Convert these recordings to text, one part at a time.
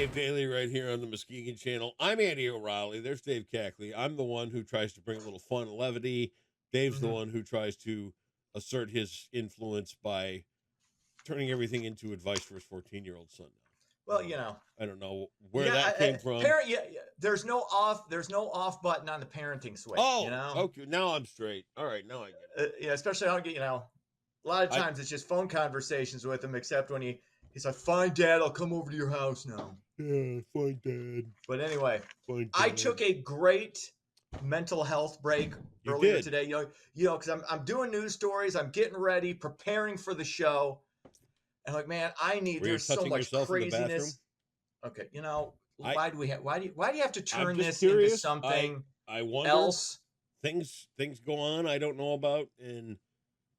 Dave Daly right here on the Muskegon Channel. I'm Andy O'Reilly. There's Dave Cackley. I'm the one who tries to bring a little fun and levity. Dave's the one who tries to assert his influence by turning everything into advice for his 14-year-old son now. Well, you know, I don't know where that came from. There's no off button on the parenting switch. Oh, you know? okay. Now I'm straight. All right, now I get it. Especially I don't get, a lot of times it's just phone conversations with him, except when he's like, "Fine, Dad, I'll come over to your house now." Yeah, fine, Dad. But anyway, Fine, Dad. I took a great mental health break earlier today. Because I'm doing news stories, I'm getting ready, preparing for the show. And like, man, there's so much craziness. Okay, why do you have to turn this into something I wonder, else? Things go on I don't know about, and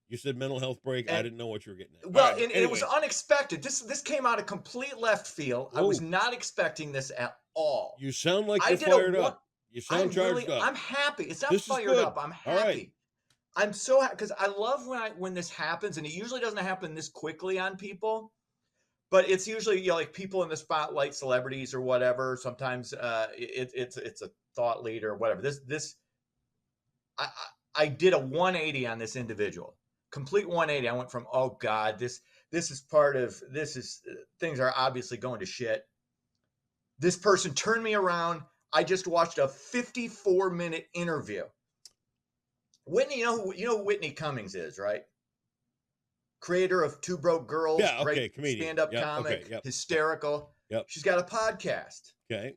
you said mental health break. I didn't know what you were getting at. Well, and it was unexpected. This came out of complete left field. Whoa. I was not expecting this at all. You sound like you're fired up. You sound charged up. I'm happy. It's not fired up. I'm happy. Right. I'm so happy because I love when this happens, and it usually doesn't happen this quickly on people. But it's usually like people in the spotlight, celebrities or whatever. Sometimes it's a thought leader or whatever. I did a 180 on this individual, complete 180. I went from, oh God, this is things are obviously going to shit. This person turned me around. I just watched a 54-minute interview. Whitney, you know who Whitney Cummings is, right? Creator of Two Broke Girls, great comedian, stand-up comic, hysterical. Yep. She's got a podcast. Okay.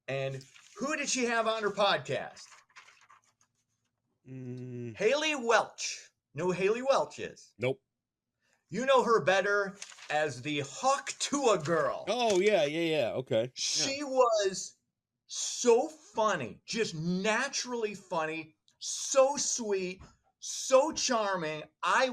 And who did she have on her podcast? Haley Welch. Know who Haley Welch is? Nope. You know her better as the Hawk Tuah girl. Oh, yeah. Okay. She was so funny, just naturally funny, so sweet, so charming. I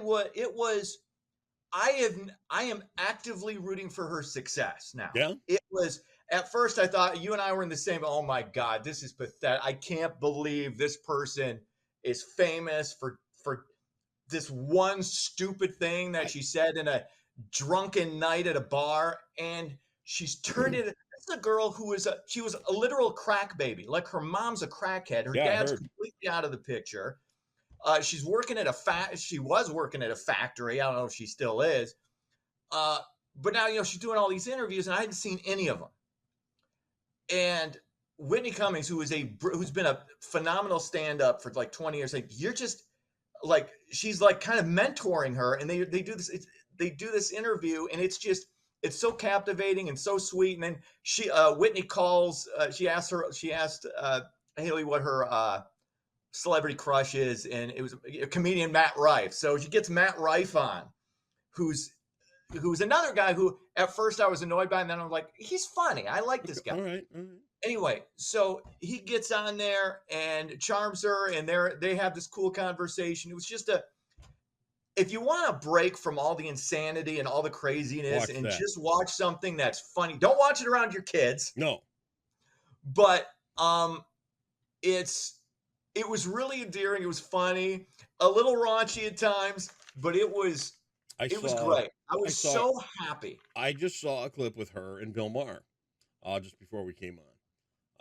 am actively rooting for her success now. Yeah. It was, at first I thought you and I were in the same, oh my God, this is pathetic. I can't believe this person is famous for this one stupid thing that she said in a drunken night at a bar. And she's turned it. This is a girl she was a literal crack baby. Like her mom's a crackhead. Her dad's completely out of the picture. She was working at a factory. I don't know if she still is. But now, she's doing all these interviews and I hadn't seen any of them. And Whitney Cummings, who's been a phenomenal stand-up for like 20 years, like you're just like, she's like kind of mentoring her, and they do this interview, and it's so captivating and so sweet. And then Whitney calls, she asked Haley what her celebrity crush is, and it was a comedian, Matt Rife. So she gets Matt Rife on, who's another guy who at first I was annoyed by, and then I'm like, he's funny. I like this guy. All right. Anyway, so he gets on there and charms her, and they have this cool conversation. It was just if you want a break from all the insanity and all the craziness just watch something that's funny. Don't watch it around your kids. No. But it was really endearing. It was funny, a little raunchy at times, but it was great. I was so happy. I just saw a clip with her and Bill Maher just before we came on.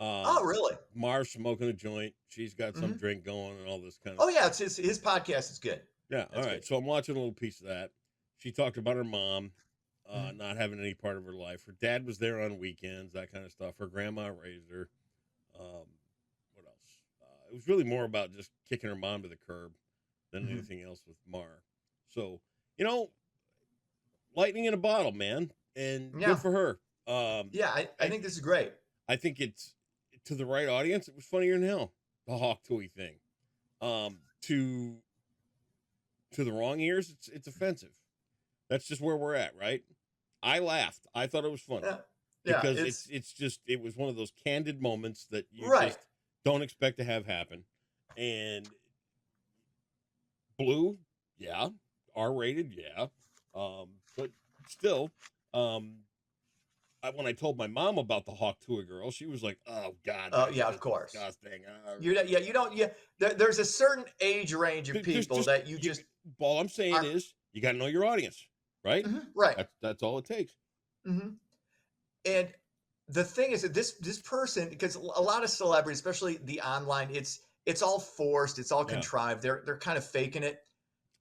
Oh, really? Maher's smoking a joint. She's got some drink going and all this kind of stuff. Oh, yeah. It's his podcast is good. Yeah. All right. Good. So I'm watching a little piece of that. She talked about her mom not having any part of her life. Her dad was there on weekends, that kind of stuff. Her grandma raised her. What else? It was really more about just kicking her mom to the curb than anything else with Maher. So, lightning in a bottle, man. And good for her. I think this is great. I think it's, to the right audience, it was funnier than hell, the Hawk Tuah thing. To the wrong ears, it's offensive. That's just where we're at, right? I laughed. I thought it was funny. Because it was one of those candid moments that you just don't expect to have happen. And Blue, yeah. R-rated, yeah. But still, when I told my mom about the Hawk Tuah girl, she was like, "Oh God!" Oh yeah, of course. Disgusting. You don't. There's a certain age range of people that you just. All I'm saying is, you got to know your audience, right? Right. That's all it takes. Mm-hmm. And the thing is that this person, because a lot of celebrities, especially the online, it's all forced, it's all Yeah. contrived. They're kind of faking it.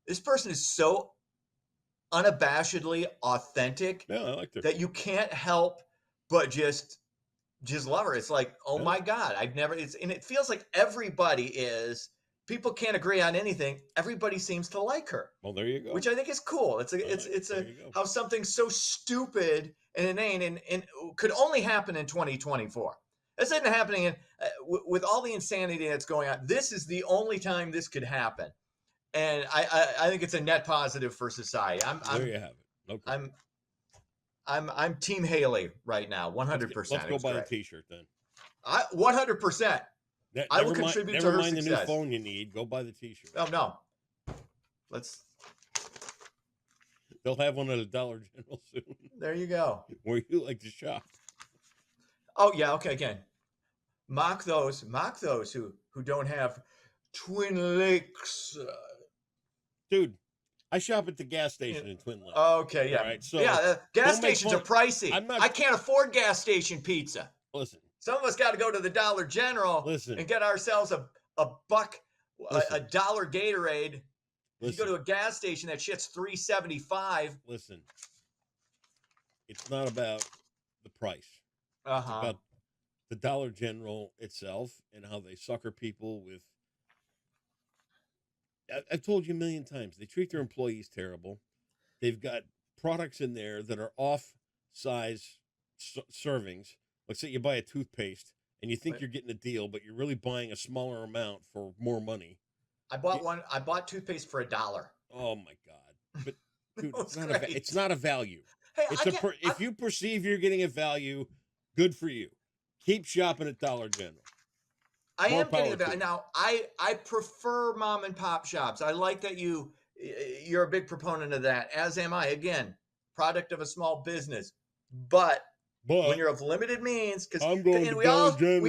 This person is so unabashedly authentic Yeah, I like her. that you can't help but just love her. It's like, oh Yeah. my God, I've never, and it feels like everybody is, people can't agree on anything. Everybody seems to like her, Well, there you go. which I think is cool. It's a, All it's, right, it's there a, you go. how something so stupid and inane and could only happen in 2024. This isn't happening in, with all the insanity that's going on. This is the only time this could happen. And I think it's a net positive for society. There you have it. Okay. I'm Team Haley right now, 100%. Let's go It's buy great. a T-shirt then. 100%. I will Never contribute to never her mind the new success. phone you need. Go buy the T-shirt. Oh no, let's. They'll have one at a Dollar General soon, There you go. where you like to shop. Oh yeah, okay. Again, mock those who don't have Twin Lakes. Dude, I shop at the gas station in Twin Lakes. Okay, yeah, All right, so yeah. Gas don't make stations are fun- pricey. I'm not- I can't afford gas station pizza. Listen, Some of us got to go to the Dollar General Listen. and get ourselves a buck, a Listen. dollar Gatorade. You go listen, to a gas station, that shit's $3.75. listen. It's not about the price. Uh It's huh. about the Dollar General itself and how they sucker people with. I've told you a million times, they treat their employees terrible. They've got products in there that are off size servings. Let's say you buy a toothpaste and you think Right. you're getting a deal, but you're really buying a smaller amount for more money. I bought one. I bought toothpaste for $1. Oh my God. But dude, That's great. it's not a value. Hey, It's I a can't, if you perceive you're getting a value, good for you. Keep shopping at Dollar General. I more am getting power a to bit you. now. I prefer mom and pop shops. I like that you're a big proponent of that. As am I. Again, product of a small business, but But when you're of limited means, because I'm going to we Dollar all General.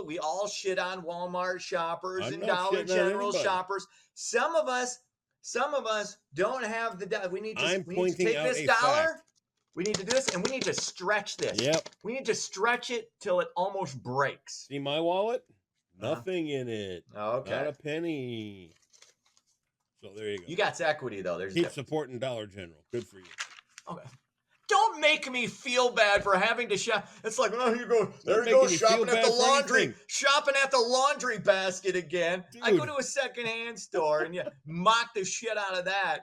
we all shit on Walmart shoppers I'm and not Dollar shitting on General anybody. shoppers. Some of us don't have the. We need to. I'm we need to pointing take out this a dollar. fact. We need to do this, and we need to stretch this. Yep. We need to stretch it till it almost breaks. See my wallet? Uh-huh. Nothing in it. Okay. Not a penny. So there you go. You got equity though. There's Keep difference. supporting Dollar General. Good for you. Okay. Don't make me feel bad for having to shop. It's like, oh, you go there. Not You go making you feel shopping at bad the for laundry, anything. shopping at the laundry basket again. I go Dude. to a secondhand store and you mock the shit out of that.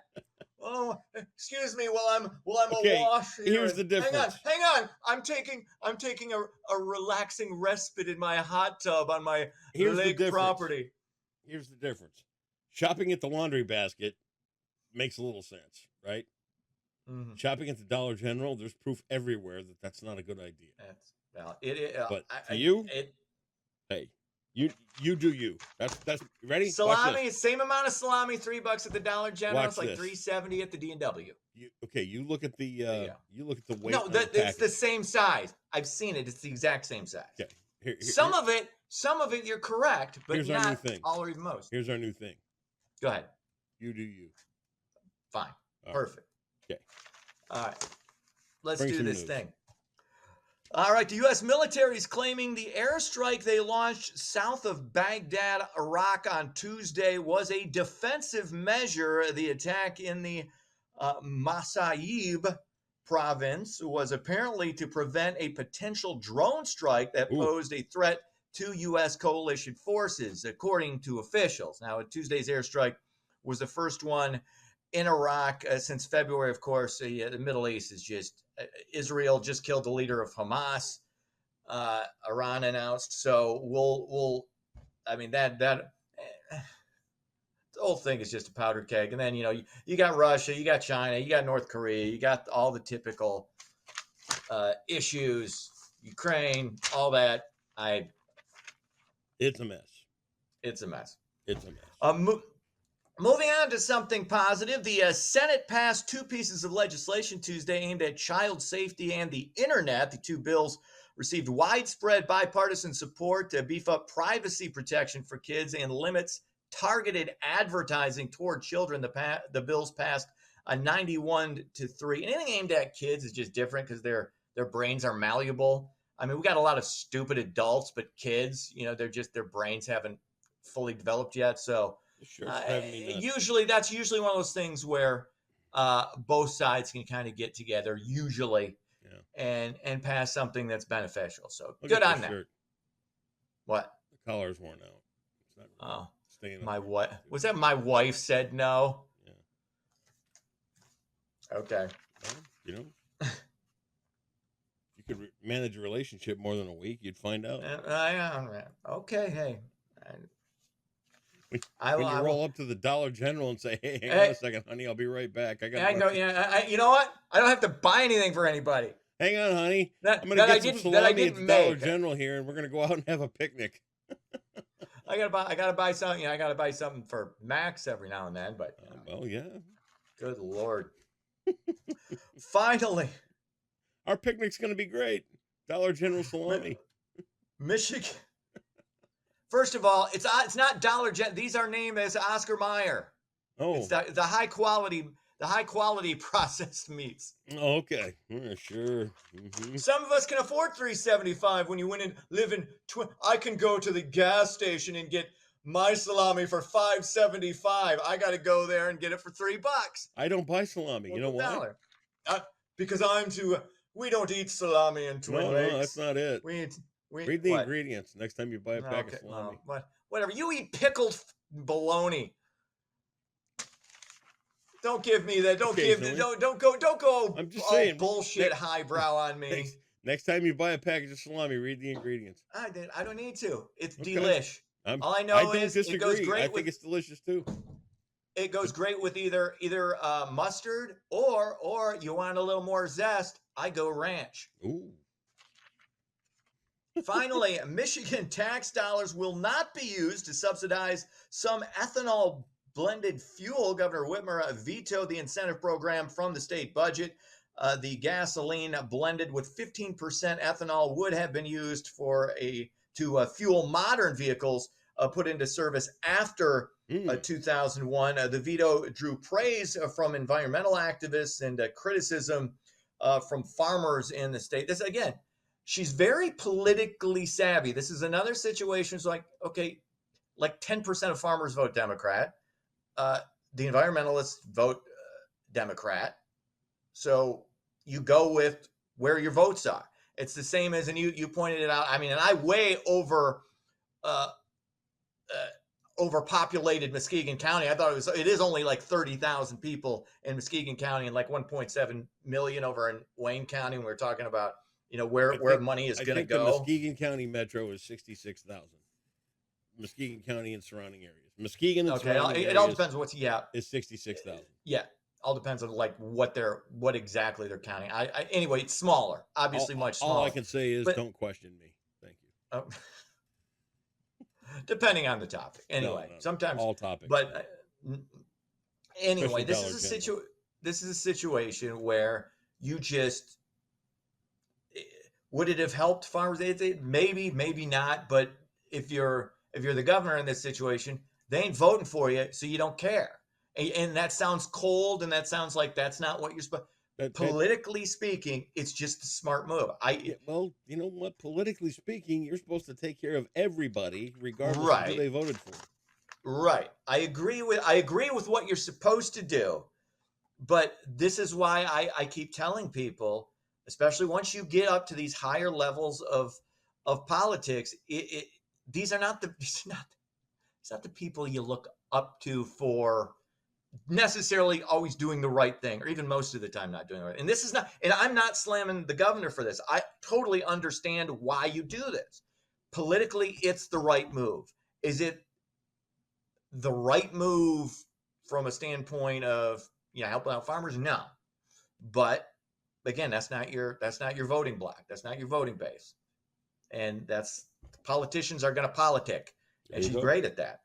Oh, excuse me while I'm Okay, awash here. here's the difference. Hang on. I'm taking a relaxing respite in my hot tub on my Here's the lake difference. property. Here's the difference. Shopping at the laundry basket makes a little sense, right? Mhm. Shopping at the Dollar General, there's proof everywhere that that's not a good idea. That's well, But for you, it hey, you do you. That's ready. Watch salami, this. same amount of salami, $3 at the Dollar General. Watch It's like this. $3.70 at the D&W. You look at the Yeah. you look at the weight. No, on the it's the package. same size. I've seen it. It's the exact same size. Okay. Here- Some of it, you're correct, but Here's our new not thing. all or even most. here's our new thing. Go ahead. You do you. Fine. All right. Perfect. Okay. All right. Let's Bring do some this news. thing. All right. The U.S. military is claiming the airstrike they launched south of Baghdad, Iraq on Tuesday was a defensive measure. The attack in the Masayib province was apparently to prevent a potential drone strike that Ooh. posed a threat to U.S. coalition forces, according to officials. Now, Tuesday's airstrike was the first one in Iraq since February. Of course, the Middle East is just Israel just killed the leader of Hamas. Iran announced, so we'll. I mean that the whole thing is just a powder keg, and then you got Russia, you got China, you got North Korea, you got all the typical issues, Ukraine, all that. It's a mess. It's a mess. It's a mess. Moving on to something positive, the Senate passed two pieces of legislation Tuesday aimed at child safety and the internet. The two bills received widespread bipartisan support to beef up privacy protection for kids and limits targeted advertising toward children. The bills passed a 91-3. Anything aimed at kids is just different because they're their brains are malleable. I mean, we got a lot of stupid adults, but kids, their brains haven't fully developed yet. So Sure, it's driving me nuts. that's usually one of those things where both sides can kind of get together usually and pass something that's beneficial. So Look good at on this that. shirt. What? The collar's worn out. It's not really staying My up there. what? Was that my wife said no? Yeah. Okay. Well, if you could manage a relationship more than a week, you'd find out. Okay. Hey. When you roll up to the Dollar General and say, "Hey, hang on a second, honey, I'll be right back. I got." You know what? I don't have to buy anything for anybody. Hang on, honey. I'm gonna get some salami at the Dollar General here, and we're gonna go out and have a picnic. I gotta buy something. I gotta buy something for Max every now and then. But well, yeah. Good Lord. Finally, our picnic's gonna be great. Dollar General salami. Michigan. First of all, it's not Dollar General. These are named as Oscar Mayer. Oh, it's the high quality processed meats. Okay, yeah, sure. Mm-hmm. Some of us can afford $3.75 when you went and live in. I can go to the gas station and get my salami for $5.75. I got to go there and get it for $3. I don't buy salami. You know why? Because we don't eat salami in Twin Lakes. No, that's not it. Read the ingredients next time you buy a pack of salami. Whatever. You eat pickled bologna. Don't give me that. Don't go. I'm just saying, bullshit highbrow on me. Next time you buy a package of salami, read the ingredients. I don't need to. It's delish. All I know is it goes great. I think it's delicious too. It goes great with either mustard or you want a little more zest. I go ranch. Ooh. Finally, Michigan tax dollars will not be used to subsidize some ethanol blended fuel. Governor Whitmer vetoed the incentive program from the state budget. The gasoline blended with 15% ethanol would have been used to fuel modern vehicles put into service after 2001. The veto drew praise from environmental activists and criticism from farmers in the state. This again. She's very politically savvy. This is another situation. It's like, okay, like 10% of farmers vote Democrat. The environmentalists vote Democrat. So you go with where your votes are. It's the same as, and you pointed it out. I mean, and I way overpopulated Muskegon County. I thought it is only like 30,000 people in Muskegon County and like 1.7 million over in Wayne County. And we're talking about where money is going to go. The Muskegon County Metro is 66,000. Muskegon County and surrounding areas. Muskegon and surrounding areas. It all depends on is 66,000. Yeah, all depends on like what exactly they're counting. Anyway, it's smaller, obviously much smaller. All I can say is don't question me. Thank you. Depending on the topic. Anyway, sometimes all topics. But anyway, this is a situation where you just. Would it have helped farmers? Maybe, maybe not. But if you're the governor in this situation, they ain't voting for you, so you don't care. And that sounds cold, and that sounds like that's not what you're supposed. Politically speaking, it's just a smart move. Well, you know what? Politically speaking, you're supposed to take care of everybody, regardless of who they voted for. Right. I agree with what you're supposed to do, but this is why I keep telling people. Especially once you get up to these higher levels of politics, these are not the people you look up to for necessarily always doing the right thing, or even most of the time not doing the right. And this is not. And I'm not slamming the governor for this. I totally understand why you do this. Politically, it's the right move. Is it the right move from a standpoint of helping out farmers? No, but. Again, that's not your voting block. That's not your voting base. And politicians are going to politic. And she's great at that.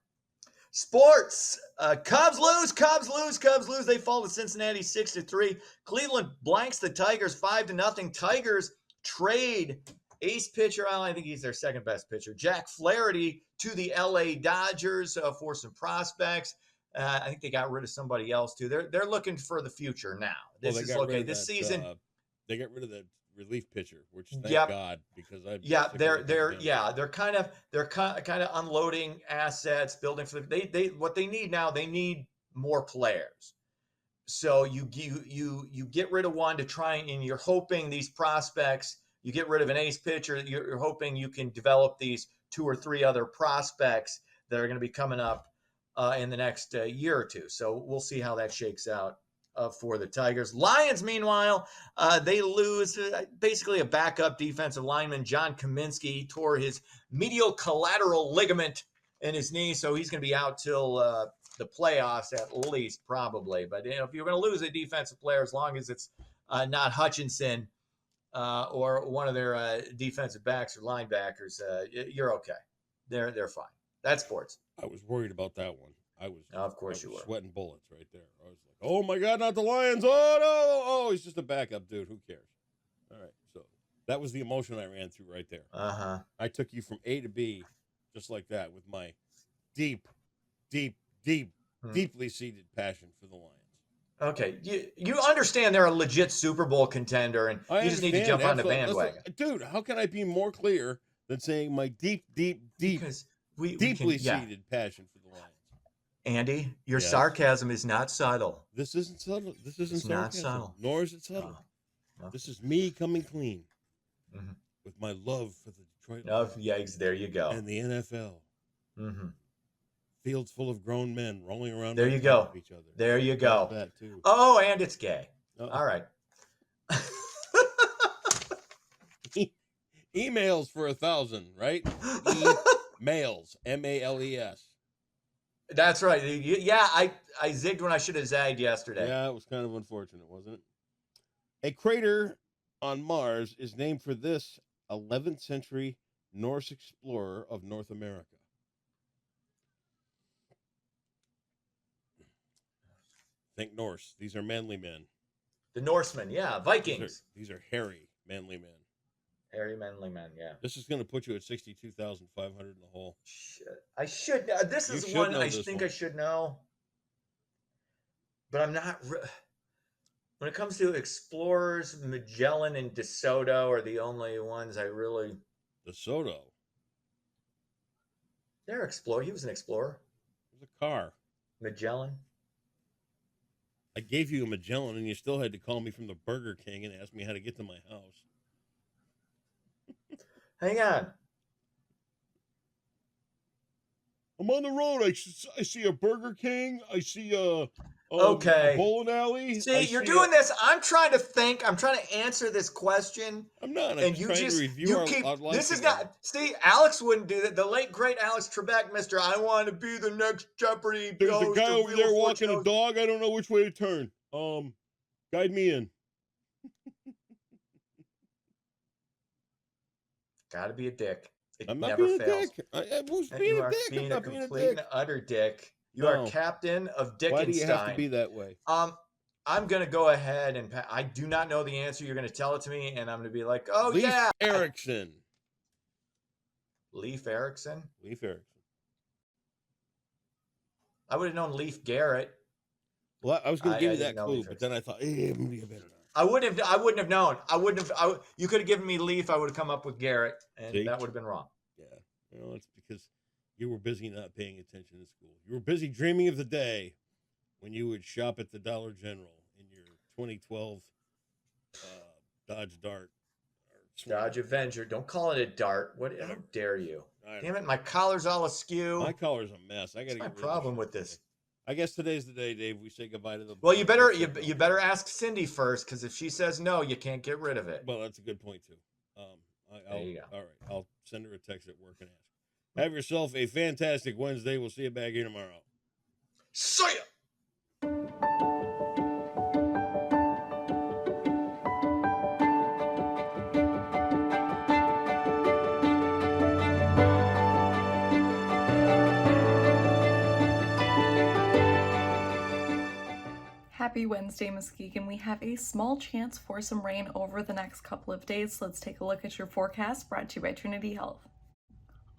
Sports. Cubs lose. They fall to Cincinnati 6-3. Cleveland blanks the Tigers 5-0. Tigers trade ace pitcher. I think he's their second best pitcher. Jack Flaherty to the LA Dodgers for some prospects. I think they got rid of somebody else too. They're looking for the future now. This season. They got rid of relief pitcher, which thank Yep. God, because I Yeah, they're kind of unloading assets, building for they what they need now. They need more players. So you get rid of one to try, and you're hoping these prospects. You get rid of an ace pitcher. You're hoping you can develop these 2 or 3 other prospects that are going to be coming up in the next year or two. So we'll see how that shakes out for the Tigers. Lions, meanwhile, they lose basically a backup defensive lineman. John Kaminsky tore his medial collateral ligament in his knee, so he's going to be out till the playoffs at least, probably. But if you're going to lose a defensive player, as long as it's not Hutchinson or one of their defensive backs or linebackers, you're okay. They're fine. That's sports. I was worried about that one. Of course you were. Sweating bullets right there. I was like, oh my God, not the Lions. Oh no. Oh, he's just a backup dude. Who cares? All right. So that was the emotion I ran through right there. Uh-huh. I took you from A to B just like that with my deeply seated passion for the Lions. Okay. You understand they're a legit Super Bowl contender, and you just need to jump on the bandwagon. Dude, how can I be more clear than saying my deeply seated passion for the Lions? Andy, your sarcasm is not subtle. This isn't subtle. This isn't it's sarcasm. Not subtle. Nor is it subtle. No. This is me coming clean with my love for the Detroit Lions. Yikes, there you go. And the NFL. Mm-hmm. Fields full of grown men rolling around. There you go. Each other. There you go. That too. Oh, and it's gay. All right. Emails for 1,000, right? Males, M-A-L-E-S. That's right. Yeah, I zigged when I should have zagged yesterday. Yeah, it was kind of unfortunate, wasn't it? A crater on Mars is named for this 11th century Norse explorer of North America. Think Norse. These are manly men. The Norsemen, yeah. Vikings. These are hairy, manly men. Hairy, manly men, yeah. This is going to put you at 62,500 in the hole. I should. This is one I think I should know. But I'm not. When it comes to explorers, Magellan and DeSoto are the only ones I really. DeSoto? They're explorer. He was an explorer. It was a car. Magellan. I gave you a Magellan, and you still had to call me from the Burger King and ask me how to get to my house. Hang on. I'm on the road. I see a Burger King. I see a bowling alley. See, you're doing this. I'm trying to think. I'm trying to answer this question. I'm not. And you just this is not. See, Alex wouldn't do that. The late great Alex Trebek, Mr. I want to be the next Jeopardy. There's a guy over there walking a dog. I don't know which way to turn. Guide me in. Gotta be a dick. I'm not being a dick. I was being a dick. I'm not being a complete dick. And utter dick. You are captain of Dickenstein. Why do you have to be that way? I'm gonna go ahead and I do not know the answer. You're gonna tell it to me, and I'm gonna be like, "Oh Leif yeah, Erikson." Leif Erikson. Leif Erikson. I would have known Leif Garrett. Well, I was gonna give you that clue, but then I thought, maybe a better. I wouldn't have known. You could have given me Leaf. I would have come up with Garrett, and that would have been wrong. Yeah, well, it's because you were busy not paying attention in school. You were busy dreaming of the day when you would shop at the Dollar General in your 2012 Dodge Dart. Dodge Avenger. Don't call it a Dart. How dare you? Damn it, my collar's all askew. My collar's a mess. I got to get my problem with this. I guess today's the day, Dave. We say goodbye to the. Well, you better ask Cindy first, because if she says no, you can't get rid of it. Well, that's a good point too. There you go. All right, I'll send her a text at work and ask. Have yourself a fantastic Wednesday. We'll see you back here tomorrow. See ya. Happy Wednesday, Muskegon. We have a small chance for some rain over the next couple of days. Let's take a look at your forecast brought to you by Trinity Health.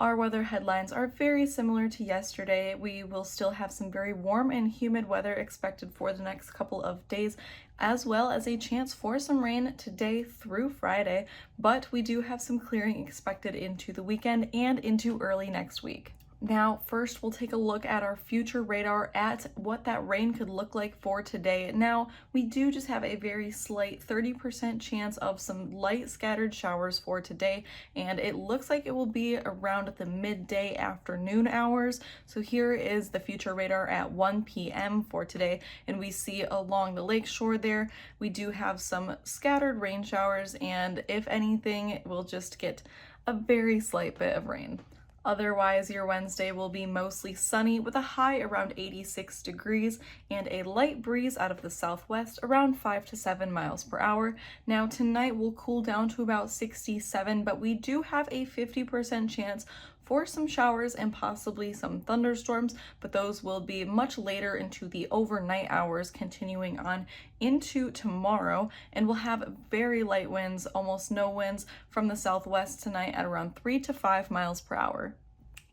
Our weather headlines are very similar to yesterday. We will still have some very warm and humid weather expected for the next couple of days, as well as a chance for some rain today through Friday, but we do have some clearing expected into the weekend and into early next week. Now, first we'll take a look at our future radar at what that rain could look like for today. Now, we do just have a very slight 30% chance of some light scattered showers for today, and it looks like it will be around the midday afternoon hours. So here is the future radar at 1 p.m. for today, and we see along the lakeshore there, we do have some scattered rain showers, and if anything, we'll just get a very slight bit of rain. Otherwise, your Wednesday will be mostly sunny with a high around 86 degrees and a light breeze out of the southwest around 5 to 7 miles per hour. Now, tonight will cool down to about 67, but we do have a 50% chance for some showers and possibly some thunderstorms, but those will be much later into the overnight hours, continuing on into tomorrow, and we'll have very light winds, almost no winds from the southwest tonight at around 3 to 5 miles per hour.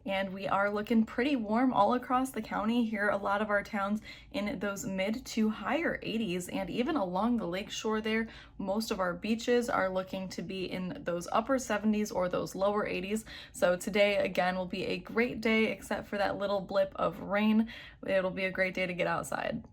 And we are looking pretty warm all across the county here. A lot of our towns in those mid to higher 80s, and even along the lakeshore there, most of our beaches are looking to be in those upper 70s or those lower 80s. So today, again, will be a great day, except for that little blip of rain. It'll be a great day to get outside.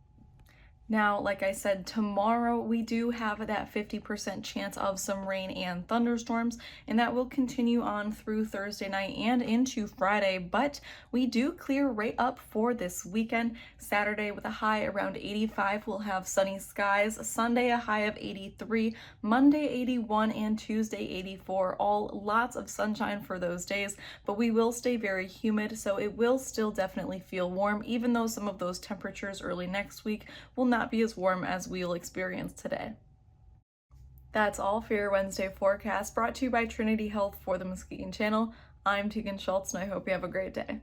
Now, like I said, tomorrow we do have that 50% chance of some rain and thunderstorms, and that will continue on through Thursday night and into Friday, but we do clear right up for this weekend. Saturday with a high around 85, we'll have sunny skies. Sunday, a high of 83, Monday 81, and Tuesday 84. All lots of sunshine for those days, but we will stay very humid, so it will still definitely feel warm, even though some of those temperatures early next week will not be as warm as we'll experience today. That's all for your Wednesday forecast, brought to you by Trinity Health for the Muskegon Channel. I'm Tegan Schultz, and I hope you have a great day.